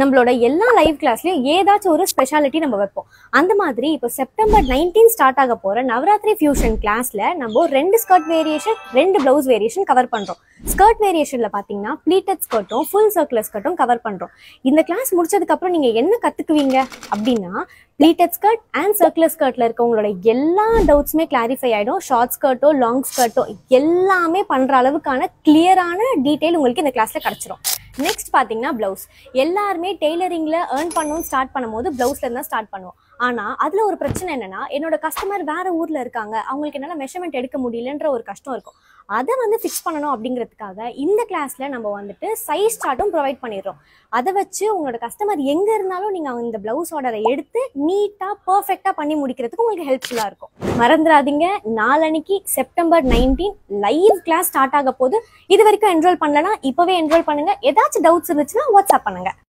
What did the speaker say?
நம்மளோட எல்லா லைவ் கிளாஸ்லயும் ஏதாச்சும் ஒரு ஸ்பெஷாலிட்டி நம்ம வைப்போம். அந்த மாதிரி இப்போ செப்டம்பர் 19 ஸ்டார்ட் ஆக போற நவராத்திரி ஃபியூஷன் கிளாஸ்ல நம்ம 2 skirt variation 2 blouse variation cover பண்றோம். ஸ்கர்ட் வேரியேஷன்ல பாத்தீங்கன்னா ப்ளீட்டட் ஸ்கர்ட்டும் ஃபுல் சர்க்குலர் ஸ்கர்ட்டும் கவர் பண்றோம். இந்த கிளாஸ் முடிச்சதுக்கு அப்புறம் நீங்க என்ன கத்துக்குவீங்க அப்படின்னா, ப்ளீட்டட் ஸ்கர்ட் அண்ட் சர்க்குலர் ஸ்கர்ட்ல இருக்கவங்களோட எல்லா டவுட்ஸுமே கிளாரிஃபை ஆயிடும். ஷார்ட் ஸ்கர்ட்டோ லாங் ஸ்கர்ட்டோ எல்லாமே பண்ற அளவுக்கான கிளியரான டீடைல் உங்களுக்கு இந்த கிளாஸ்ல கிடைச்சிரும். நெக்ஸ்ட் பாத்தீங்கன்னா பிளவுஸ். எல்லாருமே டெய்லரிங்ல ஏர்ன் பண்ணணும் ஸ்டார்ட் பண்ணும்போது பிளவுஸ்ல இருந்தா ஸ்டார்ட் பண்ணுவோம். ஆனா அதுல ஒரு பிரச்சனை என்னன்னா, என்னோட கஸ்டமர் வேற ஊர்ல இருக்காங்க, அவங்களுக்கு என்னால மெஷர்மெண்ட் எடுக்க முடியலன்ற ஒரு கஷ்டம் இருக்கும். அதை ஃபிக்ஸ் பண்ணணும் அப்படிங்கிறதுக்காக இந்த கிளாஸ்ல நம்ம சைஸ் சார்ட்டும் ப்ரொவைட் பண்ணிடுறோம். அதை வச்சு உங்களோட கஸ்டமர் எங்க இருந்தாலும் நீங்க இந்த பிளவுஸ் ஆர்டரை எடுத்து நீட்டா பர்ஃபெக்டா பண்ணி முடிக்கிறதுக்கு உங்களுக்கு ஹெல்ப்ஃபுல்லா இருக்கும். மறந்துடாதீங்க, நாளன்னைக்கு செப்டம்பர் 19 லைவ் கிளாஸ் ஸ்டார்ட் ஆக போது. இது வரைக்கும் என்ரோல் பண்ணலன்னா இப்பவே என்ரோல் பண்ணுங்க. ஏதாச்சும் டவுட்ஸ் இருந்துச்சுன்னா வாட்ஸ்அப் பண்ணுங்க.